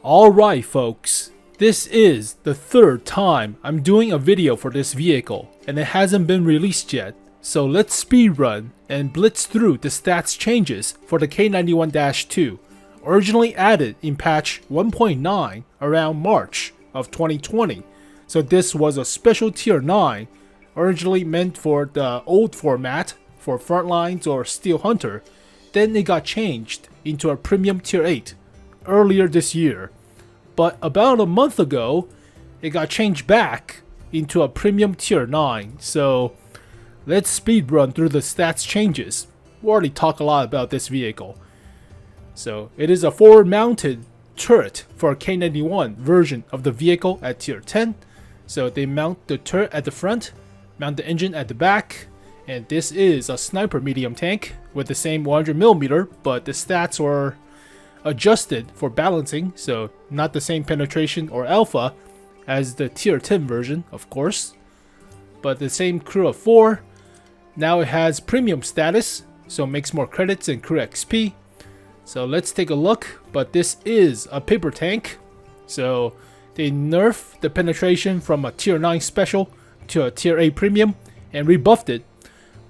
Alright folks, this is the third time I'm doing a video for this vehicle and it hasn't been released yet, so let's speedrun and blitz through the stats changes for the K-91-2, originally added in patch 1.9 around March of 2020. So this was a special tier 9, originally meant for the old format for Frontlines or Steel Hunter, then it got changed into a premium tier 8 earlier this year, but about a month ago it got changed back into a premium tier 9. So let's speed run through the stats changes. We already talked a lot about this vehicle. So it is a forward mounted turret for a K-91 version of the vehicle at tier 10. So they mount the turret at the front, mount the engine at the back, and this is a sniper medium tank with the same 100mm, but the stats were adjusted for balancing, so not the same penetration or alpha as the tier 10 version, of course, but the same crew of 4. Now it has premium status, so it makes more credits and crew XP. So let's take a look, but this is a paper tank, so they nerfed the penetration from a tier 9 special to a tier 8 premium and rebuffed it.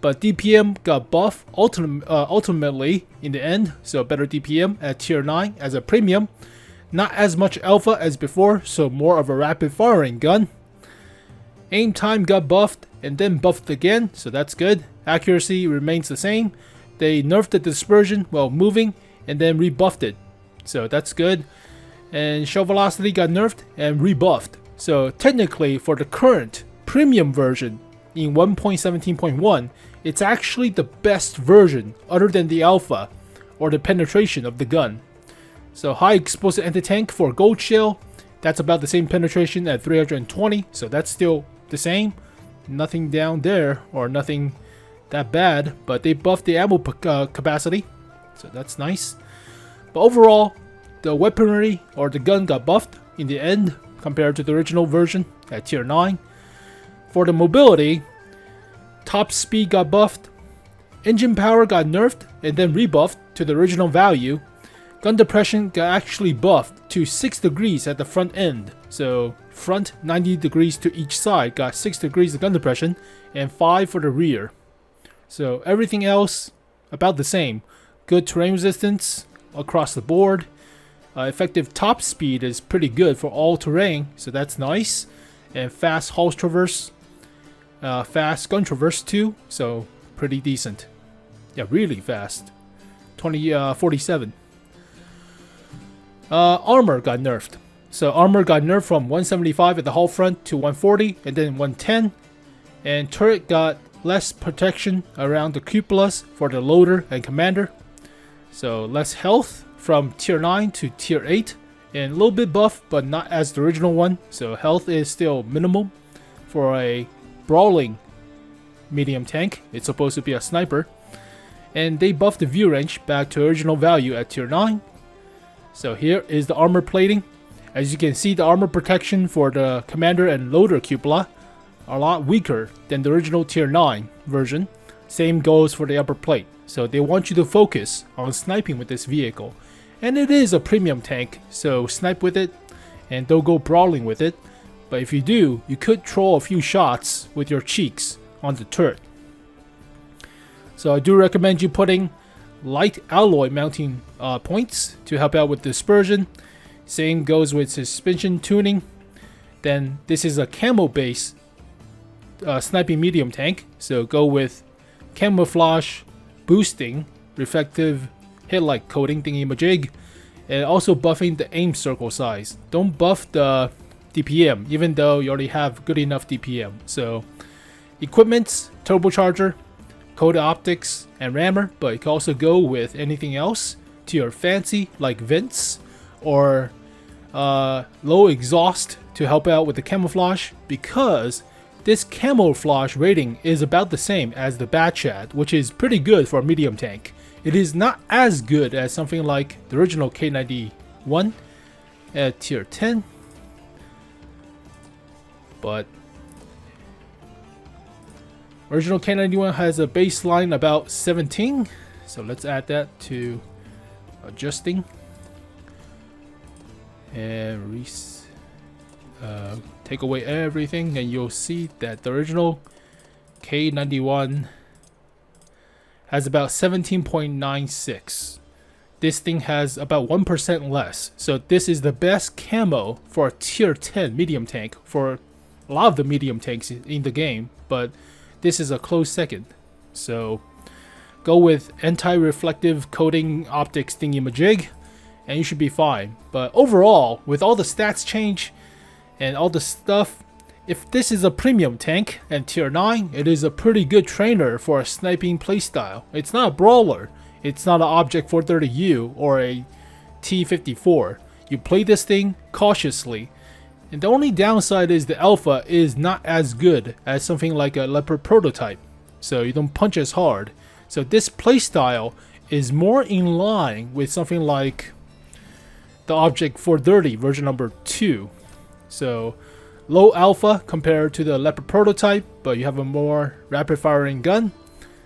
But DPM got buffed ultimately in the end, so better DPM at tier 9 as a premium. Not as much alpha as before, so more of a rapid firing gun. Aim time got buffed and then buffed again, so that's good. Accuracy remains the same. They nerfed the dispersion while moving and then rebuffed it, so that's good. And shell velocity got nerfed and rebuffed. So technically for the current premium version in 1.17.1, it's actually the best version other than the alpha or the penetration of the gun. So high explosive anti-tank for gold shell, that's about the same penetration at 320, so that's still the same. Nothing down there or nothing that bad, but they buffed the ammo capacity, so that's nice. But overall, the weaponry or the gun got buffed in the end compared to the original version at tier 9. For the mobility, top speed got buffed, engine power got nerfed and then rebuffed to the original value. Gun depression got actually buffed to 6 degrees at the front end, so front 90 degrees to each side got 6 degrees of gun depression and 5 for the rear. So everything else about the same. Good terrain resistance across the board. Effective top speed is pretty good for all terrain, so that's nice. And fast hull traverse, fast gun traverse too, so pretty decent. Yeah, really fast. 47. Armor got nerfed. So armor got nerfed from 175 at the hull front to 140 and then 110. And turret got less protection around the cupolas for the loader and commander. So less health from tier 9 to tier 8. And a little bit buff, but not as the original one. So health is still minimal for a brawling medium tank. It's supposed to be a sniper. And they buffed the view range back to original value at tier 9. So here is the armor plating. As you can see, the armor protection for the commander and loader cupola are a lot weaker than the original tier 9 version. Same goes for the upper plate. So they want you to focus on sniping with this vehicle. And it is a premium tank, so snipe with it and don't go brawling with it. But if you do, you could troll a few shots with your cheeks on the turret. So I do recommend you putting light alloy mounting points to help out with dispersion. Same goes with suspension tuning. Then this is a camo base sniping medium tank, so go with camouflage boosting, reflective headlight coating thingy-majig, and also buffing the aim circle size. Don't buff the DPM, even though you already have good enough DPM. So equipments, turbocharger, coated optics, and rammer, but you can also go with anything else to your fancy, like vents or low exhaust to help out with the camouflage, because this camouflage rating is about the same as the Batchat, which is pretty good for a medium tank. It is not as good as something like the original K-91 at tier 10, but original K-91 has a baseline about 17, so let's add that to adjusting. and take away everything, and you'll see that the original K-91 has about 17.96. This thing has about 1% less. So this is the best camo for a tier 10 medium tank for a lot of the medium tanks in the game, but this is a close second. So go with anti-reflective coating optics thingy-majig, and you should be fine. But overall, with all the stats change and all the stuff, if this is a premium tank and tier 9, it is a pretty good trainer for a sniping playstyle. It's not a brawler. It's not an Object 430U or a T-54. You play this thing cautiously. And the only downside is the alpha is not as good as something like a Leopard prototype. So you don't punch as hard. So this playstyle is more in line with something like the Object 430 version number 2. So low alpha compared to the Leopard prototype, but you have a more rapid firing gun.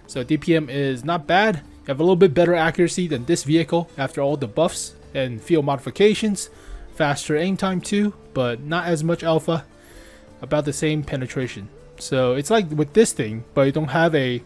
So DPM is not bad. You have a little bit better accuracy than this vehicle after all the buffs and field modifications. Faster aim time too, but not as much alpha. About the same penetration. So it's like with this thing, but you don't have a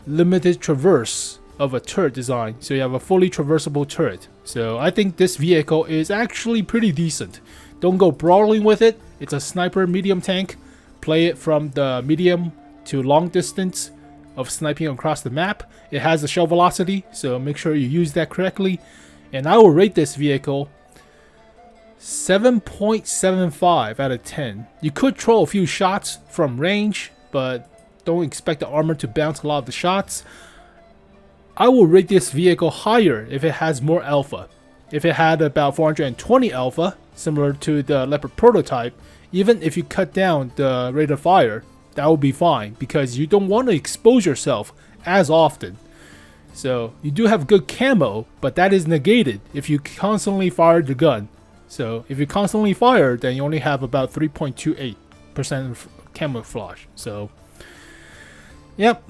limited traverse of a turret design. So you have a fully traversable turret. So I think this vehicle is actually pretty decent. Don't go brawling with it. It's a sniper medium tank. Play it from the medium to long distance of sniping across the map. It has the shell velocity, so make sure you use that correctly. And I will rate this vehicle 7.75 out of 10. You could throw a few shots from range, but don't expect the armor to bounce a lot of the shots. I will rate this vehicle higher if it has more alpha. If it had about 420 alpha, similar to the Leopard prototype, even if you cut down the rate of fire, that will be fine, because you don't want to expose yourself as often. So you do have good camo, but that is negated if you constantly fire the gun. So if you constantly fire, then you only have about 3.28% camouflage. So yep,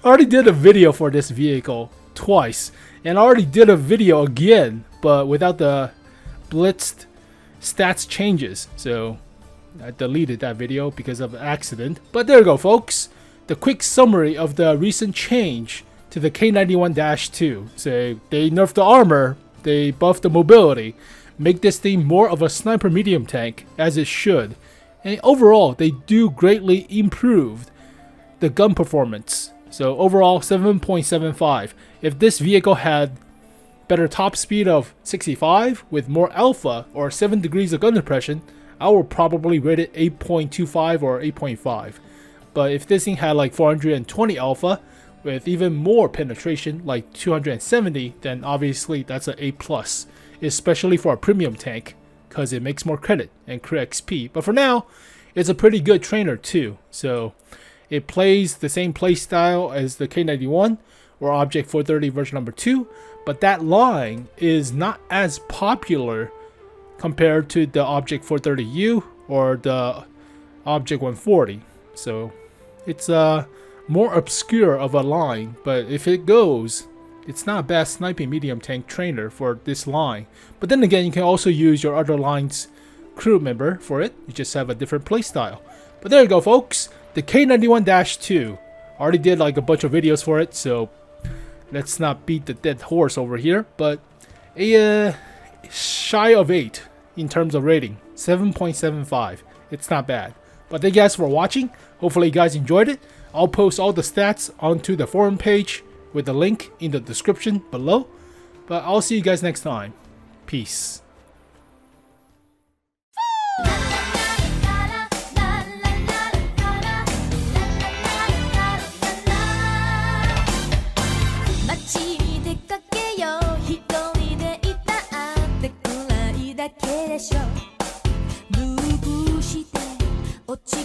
I already did a video for this vehicle twice, and I already did a video again, but without the blitzed stats changes. So I deleted that video because of an accident. But there you go, folks. The quick summary of the recent change to the K-91-2. So they nerfed the armor, they buffed the mobility, make this thing more of a sniper medium tank, as it should. And overall, they do greatly improve the gun performance. So overall, 7.75. If this vehicle had better top speed of 65 with more alpha or 7 degrees of gun depression, I would probably rate it 8.25 or 8.5. But if this thing had like 420 alpha with even more penetration, like 270, then obviously that's an A+, especially for a premium tank, because it makes more credit and crit XP. But for now, it's a pretty good trainer too. So it plays the same playstyle as the K-91 or Object 430 version number 2, but that line is not as popular compared to the Object 430U or the Object 140. So it's more obscure of a line, but if it goes, it's not a bad sniping medium tank trainer for this line. But then again, you can also use your other line's crew member for it. You just have a different playstyle. But there you go, folks. The K-91-2. I already did like a bunch of videos for it, so let's not beat the dead horse over here. But a shy of 8 in terms of rating, 7.75. It's not bad. But thank you guys for watching. Hopefully you guys enjoyed it. I'll post all the stats onto the forum page with the link in the description below. But I'll see you guys next time. Peace. 누구 시대 어찌